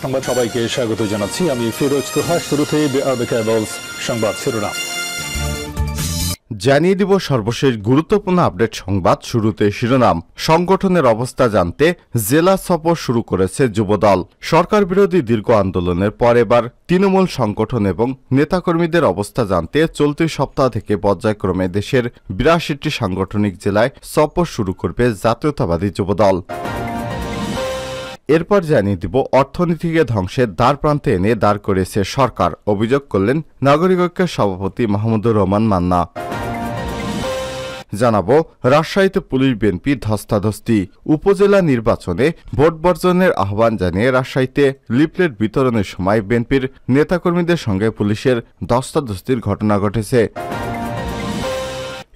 সংবাদ সবাইকে স্বাগত জানাচ্ছি। আমি ফিরোজ তোহা। শুরুতে সংবাদ শিরোনাম জানিয়ে দিব সর্বশেষ গুরুত্বপূর্ণ আপডেট সংবাদ। শুরুতে শিরোনাম। সংগঠনের অবস্থা জানতে জেলা সফর শুরু করেছে যুবদল। সরকার বিরোধী দীর্ঘ আন্দোলনের পর এবার তৃণমূল সংগঠন এবং নেতাকর্মীদের অবস্থা জানতে চলতি সপ্তাহ থেকে পর্যায়ক্রমে দেশের ৮২টি সাংগঠনিক জেলায় সফর শুরু করবে জাতীয়তাবাদী যুবদল। এরপর জানিয়ে দিব অর্থনীতিকে ধ্বংসের দ্বার প্রান্তে এনে দাঁড় করেছে সরকার, অভিযোগ করলেন নাগরিক ঐক্যের সভাপতি মাহমুদুর রহমান মান্না। জানাবো রাজশাহীতে পুলিশ বিএনপি ধস্তাধস্তি। উপজেলা নির্বাচনে ভোট বর্জনের আহ্বান জানিয়ে রাজশাহীতে লিফলেট বিতরণের সময় বিএনপির নেতাকর্মীদের সঙ্গে পুলিশের ধস্তাধস্তির ঘটনা ঘটেছে।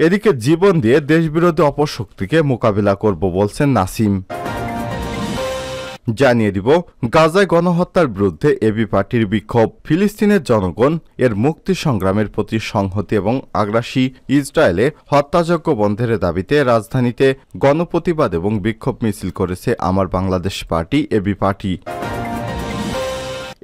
এদিকে জীবন দিয়ে দেশবিরোধী অপশক্তিকে মোকাবিলা করব বলছেন নাসিম। জানিয়ে দিব গাজায় গণহত্যার বিরুদ্ধে এবি পার্টির বিক্ষোভ। ফিলিস্তিনের জনগণ এর মুক্তি সংগ্রামের প্রতি সংহতি এবং আগ্রাসী ইসরায়েলে হত্যাযজ্ঞ বন্ধের দাবিতে রাজধানীতে গণপ্রতিবাদ এবং বিক্ষোভ মিছিল করেছে আমার বাংলাদেশ পার্টি এবি পার্টি।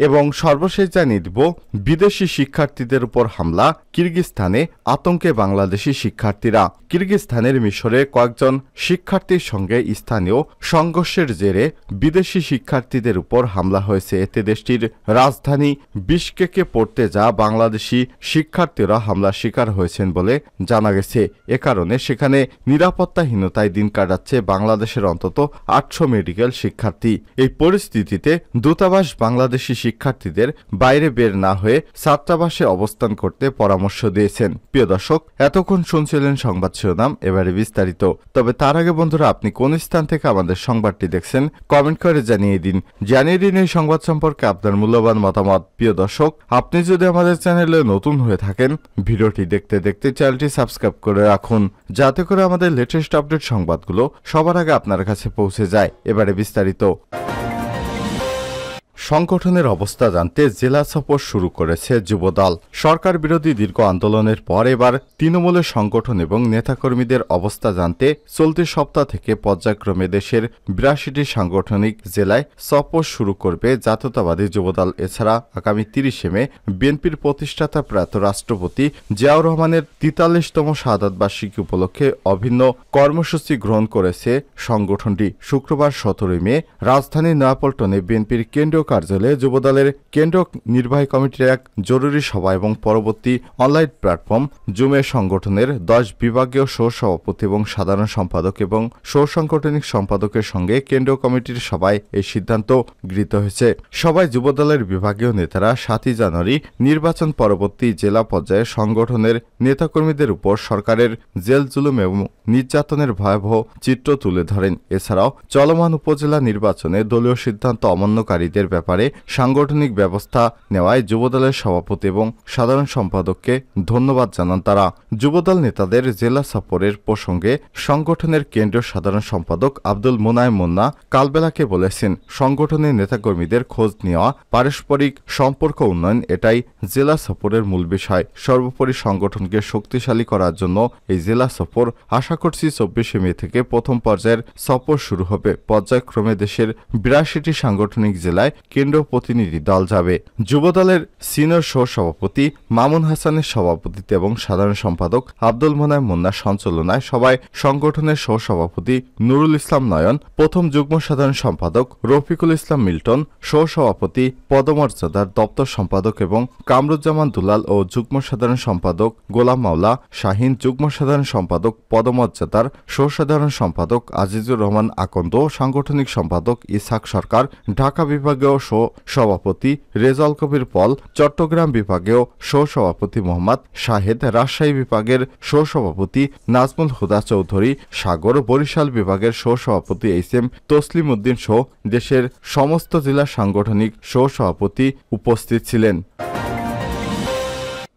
এবং সর্বশেষ জানিয়ে দিব বিদেশি শিক্ষার্থীদের উপর হামলা, কিরগিজস্তানে আতঙ্কে বাংলাদেশি শিক্ষার্থীরা। কিরগিজস্তানের মিশরে কয়েকজন শিক্ষার্থীর সঙ্গে স্থানীয় সংঘর্ষের জেরে বিদেশি শিক্ষার্থীদের উপর হামলা হয়েছে। এতে দেশটির রাজধানী বিশকেকে পড়তে যা বাংলাদেশি শিক্ষার্থীরা হামলার শিকার হয়েছেন বলে জানা গেছে। এ কারণে সেখানে নিরাপত্তাহীনতায় দিন কাটাচ্ছে বাংলাদেশের অন্তত ৮০০ মেডিকেল শিক্ষার্থী। এই পরিস্থিতিতে দূতাবাস বাংলাদেশি শিক্ষার্থীদের বাইরে বের না হয়ে ছাত্রাবাসে অবস্থান করতে পরামর্শ দিয়েছেন। প্রিয় দর্শক, এতক্ষণ শুনছিলেন সংবাদ শিরোনাম, এবারে বিস্তারিত। তবে তার আগে বন্ধুরা, আপনি কোন স্থান থেকে আমাদের সংবাদটি দেখছেন কমেন্ট করে জানিয়ে দিন। এই সংবাদ সম্পর্কে আপনার মূল্যবান মতামত। প্রিয় দর্শক, আপনি যদি আমাদের চ্যানেলে নতুন হয়ে থাকেন, ভিডিওটি দেখতে দেখতে চ্যানেলটি সাবস্ক্রাইব করে রাখুন, যাতে করে আমাদের লেটেস্ট আপডেট সংবাদগুলো সবার আগে আপনার কাছে পৌঁছে যায়। এবারে বিস্তারিত। সংগঠনের অবস্থা জানতে জেলা সফর শুরু করেছে যুবদল। সরকার বিরোধী দীর্ঘ আন্দোলনের পর এবার তৃণমূলের সংগঠন এবং নেতাকর্মীদের অবস্থা জানতে চলতি সপ্তাহ থেকে পর্যায়ক্রমে দেশের ৮২টি সাংগঠনিক জেলায় সফর শুরু করবে জাতীয়তাবাদী যুবদল। এছাড়া আগামী ৩০ মে বিএনপির প্রতিষ্ঠাতা প্রয়াত রাষ্ট্রপতি জিয়াউর রহমানের ৪৩তম শাহাদাত বার্ষিকী উপলক্ষে অভিন্ন কর্মসূচি গ্রহণ করেছে সংগঠনটি। শুক্রবার ১৭ মে রাজধানীর নয়াপল্টনে বিএনপির কেন্দ্রীয় কার্যালয়ে যুবদলের কেন্দ্রীয় নির্বাহী কমিটির এক জরুরি সভা এবং পরবর্তী অনলাইন প্ল্যাটফর্ম জুমে সংগঠনের ১০ বিভাগীয় সহসভাপতি এবং সাধারণ সম্পাদক এবং সাংগঠনিক সম্পাদকের সঙ্গে কেন্দ্রীয় কমিটির সভায় এই সিদ্ধান্ত গৃহীত হয়েছে। সভায় যুবদলের বিভাগীয় নেতারা ৭ জানুয়ারি নির্বাচন পরবর্তী জেলা পর্যায়ে সংগঠনের নেতাকর্মীদের উপর সরকারের জেল জুলুম এবং নির্যাতনের ভয়াবহ চিত্র তুলে ধরেন। এছাড়াও চলমান উপজেলা নির্বাচনে দলীয় সিদ্ধান্ত অমান্যকারীদের ব্যাপারে সাংগঠনিক ব্যবস্থা নেওয়ায় যুবদলের সভাপতি এবং সাধারণ সম্পাদককে ধন্যবাদ জানান তারা। যুবদল নেতাদের জেলা সফরের প্রসঙ্গে সংগঠনের কেন্দ্রীয় সাধারণ সম্পাদক আব্দুল মোনায়েম মুন্না কালবেলাকে বলেছেন, সংগঠনের নেতাকর্মীদের খোঁজ নেওয়া, পারস্পরিক সম্পর্ক উন্নয়ন এটাই জেলা সফরের মূল বিষয়। সর্বোপরি সংগঠনকে শক্তিশালী করার জন্য এই জেলা সফর। আশা করছি ২৪ মে থেকে প্রথম পর্যায়ের সফর শুরু হবে। পর্যায়ক্রমে দেশের ৮২টি সাংগঠনিক জেলায় কেন্দ্রীয় প্রতিনিধি দল যাবে। যুবদলের সিনিয়র সভাপতি মামুন হাসানের সভাপতিত্বে এবং সাধারণ সম্পাদক আব্দুল মোনায়েম মুন্নার সঞ্চালনায় সভায় সংগঠনের সহসভাপতি নুরুল ইসলাম নয়ন, প্রথম যুগ্ম সাধারণ সম্পাদক রফিকুল ইসলাম মিল্টন, সহসভাপতি পদমর্যাদার দপ্তর সম্পাদক এবং কামরুজ্জামান দুলাল ও যুগ্ম সাধারণ সম্পাদক গোলাম মাওলা শাহিন, যুগ্ম সাধারণ সম্পাদক পদমর্যাদার সহসাধারণ সম্পাদক আজিজুর রহমান আকন্দ, সাংগঠনিক সম্পাদক ইসহাক সরকার, ঢাকা বিভাগীয় সভাপতি রেজাউল কবির পল, চট্টগ্রাম বিভাগীয় সভাপতি মোহাম্মদ শাহেদ, রাজশাহী বিভাগের সভাপতি নাজমুল হুদা চৌধুরী সাগর, বরিশাল বিভাগের সভাপতি এইচ.এম. তসলিম উদ্দিন সহ দেশের সমস্ত জেলা সাংগঠনিক সভাপতি উপস্থিত ছিলেন।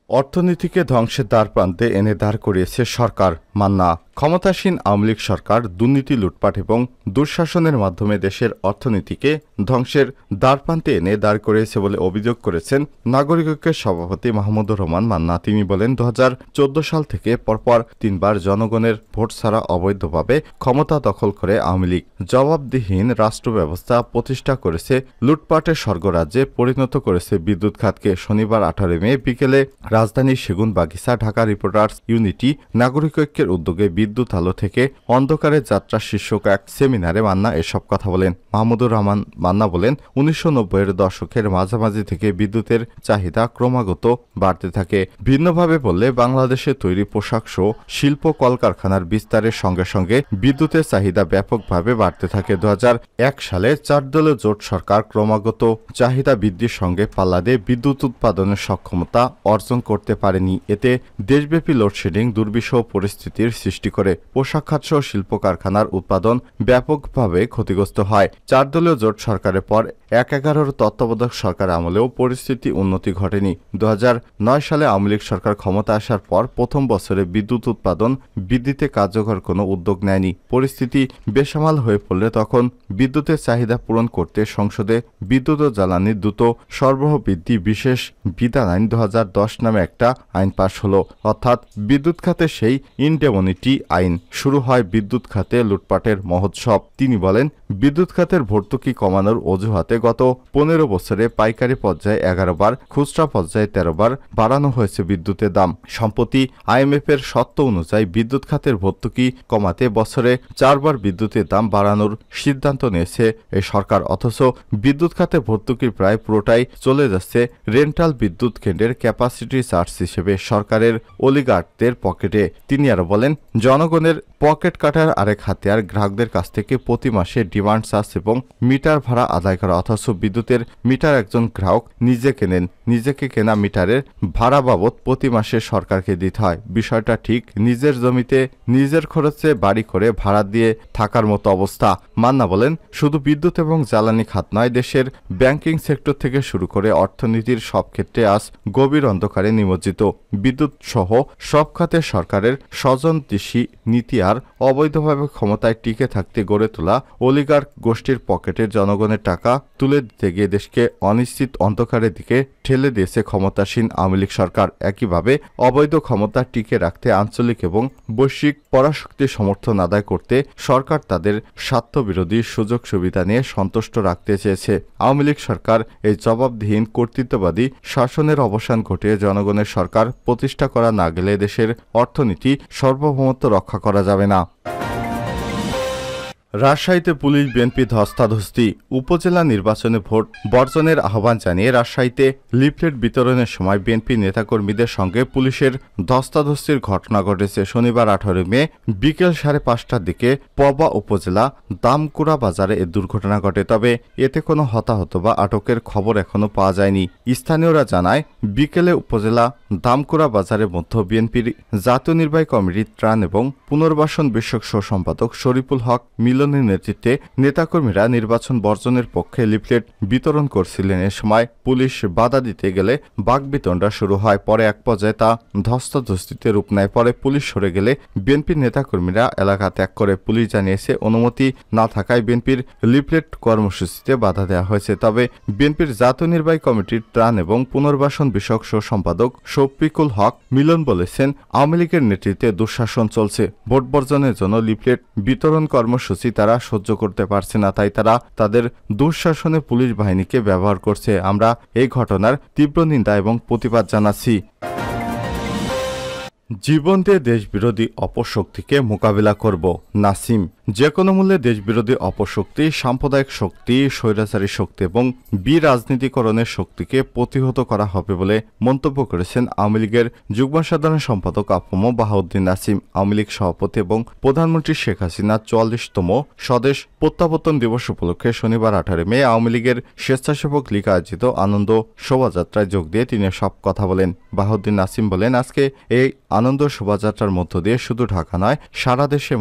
অর্থনীতিকে ধ্বংসের দ্বারপ্রান্তে এনে দাঁড় করিয়েছে সরকার, মান্না। ক্ষমতাসীন আওয়ামী লীগ সরকার দুর্নীতি, লুটপাট এবং দুঃশাসনের মাধ্যমে দেশের অর্থনীতিকে ধ্বংসের দ্বারপ্রান্তে এনে দাঁড় করিয়েছে বলে অভিযোগ করেছেন নাগরিক ঐক্যের সভাপতি মাহমুদুর রহমান মান্না। তিনি বলেন, 2014 সাল থেকে পরপর 3 বার জনগণের ভোট ছাড়া অবৈধভাবে ক্ষমতা দখল করে আওয়ামী লীগ জবাবদিহিহীন রাষ্ট্র ব্যবস্থা প্রতিষ্ঠা করেছে, লুটপাটের স্বর্গরাজ্যে পরিণত করেছে বিদ্যুৎ খাতকে। শনিবার 18 মে বিকেলে রাজধানীর সেগুনবাগিচা ঢাকা রিপোর্টার্স ইউনিটি নাগরিক ঐক্যের উদ্যোগে বিদ্যুৎ আলো থেকে অন্ধকারের যাত্রা শীর্ষক এক সেমিনারে মান্না এসব কথা বলেন। মাহমুদুর রহমান মান্না বলেন, 1990-এর দশকের মাঝামাঝি থেকে বিদ্যুতের চাহিদা ক্রমাগত বাড়তে থাকে। ভিন্নভাবে বললে, বাংলাদেশে তৈরি পোশাক সহ শিল্প কলকারখানার বিস্তারের সঙ্গে সঙ্গে বিদ্যুতের চাহিদা ব্যাপকভাবে বাড়তে থাকে। 2001 সালে 4 দলীয় জোট সরকার ক্রমাগত চাহিদা বৃদ্ধির সঙ্গে পাল্লা দিয়ে বিদ্যুৎ উৎপাদনের সক্ষমতা অর্জন করতে পারেনি। এতে দেশব্যাপী লোডশেডিং দুর্বিষহ পরিস্থিতির সৃষ্টি করে পোশাক খাতসহ শিল্প কারখানার উৎপাদন ব্যাপকভাবে ক্ষতিগ্রস্ত হয়। 4 দলীয় জোট সরকারের পর 11-এর তত্ত্বাবধায়ক সরকার আমলেও পরিস্থিতি উন্নতি ঘটেনি। 2009 সালে আওয়ামী লীগ সরকার ক্ষমতা আসার পর প্রথম বছরে বিদ্যুৎ উৎপাদন বৃদ্ধিতে কার্যকর কোনো উদ্যোগ নেয়নি। পরিস্থিতি বেসামাল হয়ে পড়লে তখন বিদ্যুতের চাহিদা পূরণ করতে সংসদে বিদ্যুৎ ও জ্বালানি দ্রুত সরবরাহ বৃদ্ধি বিশেষ বিধান আইন 2010 নামে একটা আইন পাশ হলো, অর্থাৎ বিদ্যুৎ খাতে সেই ইনডেমনিটি আইন। শুরু হয় বিদ্যুৎ খাতে লুটপাটের মহোৎসব। তিনি বলেন, বিদ্যুৎ খাতের ভর্তুকি কমানোর অজুহাতে গত 15 বছরে পাইকারি পর্যায়ে 11 বার, খুচরা পর্যায়ে 13 বার বাড়ানো হয়েছে বিদ্যুতের দাম। সম্প্রতি IMF-এর শর্ত অনুযায়ী বিদ্যুৎ খাতের ভর্তুকি কমাতে বছরে 4 বার বিদ্যুতের দাম বাড়ানোর সিদ্ধান্ত নিয়েছে এই সরকার। অথচ বিদ্যুৎ খাতে ভর্তুকির প্রায় পুরোটাই চলে যাচ্ছে রেন্টাল বিদ্যুৎ কেন্দ্রের ক্যাপাসিটি চার্জ হিসেবে সরকারের অলিগার্কদের পকেটে। তিনি আরো বলেন, জনগণের পকেট কাটার আরেক হাতিয়ার গ্রাহকদের কাছ থেকে প্রতি মাসে ডিমান্ড চার্জ এবং মিটার ভাড়া আদায় করা। অথচ বিদ্যুতের মিটার একজন গ্রাহক নিজে কেনেন, নিজেকে কেনা মিটারের ভাড়া বাবদ প্রতি মাসে সরকারকে দিতে হয়। বিষয়টা ঠিক নিজের জমিতে নিজের খরচে বাড়ি করে ভাড়া দিয়ে থাকার মতো অবস্থা। মান্না বলেন, শুধু বিদ্যুৎ এবং জ্বালানি খাত নয়, দেশের ব্যাংকিং সেক্টর থেকে শুরু করে অর্থনীতির সব ক্ষেত্রে আজ গভীর অন্ধকারে নিমজ্জিত। বিদ্যুৎ সহ সব খাতে সরকারের স্বজনদেশী নীতি আর অবৈধভাবে ক্ষমতায় টিকে থাকতে গড়ে তোলা অলিগার্ক গোষ্ঠীর পকেটের জনগণের টাকা তুলে দিতে গিয়ে দেশকে অনিশ্চিত অন্ধকারের দিকে ঠেলে দিয়েছে ক্ষমতাসীন আওয়ামী লীগ সরকার। একইভাবে অবৈধ ক্ষমতা টিকে রাখতে আঞ্চলিক এবং বৈশ্বিক পরাশক্তির সমর্থন আদায় করতে সরকার তাদের স্বার্থবিরোধী সুযোগ সুবিধা নিয়ে সন্তুষ্ট রাখতে চেয়েছে। আওয়ামী লীগ সরকার এই জবাবদিহীন কর্তৃত্ববাদী শাসনের অবসান ঘটিয়ে জনগণের সরকার প্রতিষ্ঠা করা না গেলে দেশের অর্থনীতি সার্বভৌমত্ব রক্ষা করা যাবে না। রাজশাহীতে পুলিশ বিএনপি ধস্তাধস্তি। উপজেলা নির্বাচনে ভোট বর্জনের আহ্বান জানিয়ে রাজশাহীতে লিফলেট বিতরণের সময় বিএনপি নেতাকর্মীদের সঙ্গে পুলিশের ধস্তাধস্তির ঘটনা ঘটেছে। শনিবার 18 মে বিকেল 5:30টার দিকে পবা উপজেলা দামকুড়া বাজারে এ দুর্ঘটনা ঘটে। তবে এতে কোনো হতাহত বা আটকের খবর এখনো পাওয়া যায়নি। স্থানীয়রা জানায়, বিকেলে উপজেলা দামকুড়া বাজারের মধ্যে বিএনপির জাতীয় নির্বাহী কমিটির ত্রাণ এবং পুনর্বাসন বিষয়ক সম্পাদক শরীফুল হক মিলনের নেতৃত্বে নেতাকর্মীরা নির্বাচন বর্জনের পক্ষে লিফলেট বিতরণ করছিলেন। এ সময় পুলিশ বাধা দিতে গেলে বাকবিতণ্ডা শুরু হয়। পরে এক পর্যায়ে তা ধস্তাধস্তিতে রূপ নেয়। পরে পুলিশ সরে গেলে বিএনপির নেতাকর্মীরা এলাকা ত্যাগ করে। পুলিশ জানিয়েছে, অনুমতি না থাকায় বিএনপির লিফলেট কর্মসূচিতে বাধা দেওয়া হয়েছে। তবে বিএনপির জাতীয় নির্বাহী কমিটির ত্রাণ এবং পুনর্বাসন বিষয়ক সম্পাদক শফিকুল হক মিলন বলেছেন, আওয়ামী লীগের নেতৃত্বে দুঃশাসন চলছে। ভোট বর্জনের জন্য লিফলেট বিতরণ কর্মসূচি তারা সহ্য করতে পারছে না, তাই তারা তাদের দুঃশাসনে পুলিশ বাহিনীকে ব্যবহার করছে। আমরা এই ঘটনার তীব্র নিন্দা এবং প্রতিবাদ জানাচ্ছি। জীবন দিয়ে দেশবিরোধী অপশক্তিকে মোকাবিলা করব, নাসিম। যে কোনো মূল্যে দেশবিরোধী অপশক্তি, সাম্প্রদায়িক শক্তি, স্বৈরাচারী শক্তি এবং বিরাজনীতিকরণের শক্তিকে প্রতিহত করা হবে বলে মন্তব্য করেছেন আওয়ামী লীগের যুগ্ম সাধারণ সম্পাদক আফম বাহাউদ্দিন নাসিম। আওয়ামী লীগ সভাপতি এবং প্রধানমন্ত্রী শেখ হাসিনা 44তম স্বদেশ প্রত্যাবর্তন দিবস উপলক্ষে শনিবার 18 মে আওয়ামী লীগের স্বেচ্ছাসেবক লীগ আয়োজিত আনন্দ শোভাযাত্রায় যোগ দিয়ে তিনি সব কথা বলেন। বাহাউদ্দিন নাসিম বলেন, আজকে এই আনন্দ শোভাযাত্রার মধ্য দিয়ে শুধু ঢাকা নয়, সারা দেশে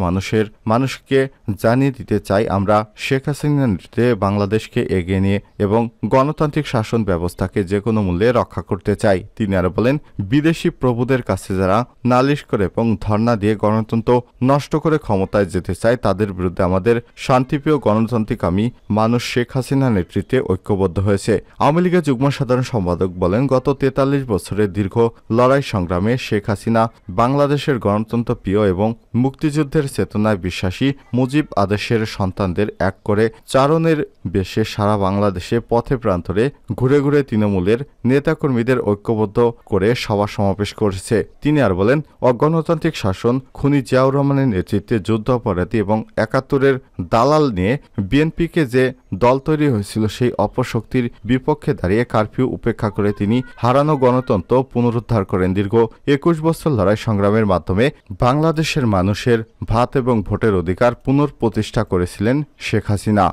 মানুষকে দেশকে জানিয়ে দিতে চাই, আমরা শেখ হাসিনার নেতৃত্বে বাংলাদেশকে এগিয়ে নিয়ে এবং গণতান্ত্রিক শাসন ব্যবস্থাকে যে কোনো মূল্যে রক্ষা করতে চাই। তিনি আরো বলেন, বিদেশি প্রভুদের কাছে যারা নালিশ করে এবং ধর্ণা দিয়ে গণতন্ত্র নষ্ট করে ক্ষমতায় যেতে চায়, তাদের বিরুদ্ধে আমাদের শান্তিপ্রিয় গণতান্ত্রিকামী মানুষ শেখ হাসিনার নেতৃত্বে ঐক্যবদ্ধ হয়েছে। আওয়ামী লীগের যুগ্ম সাধারণ সম্পাদক বলেন, গত 43 বছরের দীর্ঘ লড়াই সংগ্রামে শেখ হাসিনা বাংলাদেশের গণতন্ত্র প্রিয় এবং মুক্তিযুদ্ধের চেতনায় বিশ্বাসী মুজিব আদেশের সন্তানদের এক করে চারণের বেশে সারা বাংলাদেশে পথে প্রান্তরে ঘুরে ঘুরে তৃণমূলের নেতাকর্মীদের ঐক্যবদ্ধ করে সভা সমাবেশ করেছে। তিনি আর বলেন, অগণতান্ত্রিক শাসন, খুনি জিয়াউর রহমানের নেতৃত্বে যুদ্ধ অপরাধী এবং ৭১-এর দালাল নিয়ে বিএনপিকে যে দল তৈরি হয়েছিল, সেই অপশক্তির বিপক্ষে দাঁড়িয়ে কারফিউ উপেক্ষা করে তিনি হারানো গণতন্ত্র পুনরুদ্ধার করেন। দীর্ঘ ২১ বছর লড়াই সংগ্রামের মাধ্যমে বাংলাদেশের মানুষের ভাত এবং ভোটের অধিকার পুনঃপ্রতিষ্ঠা করেছিলেন শেখ হাসিনা।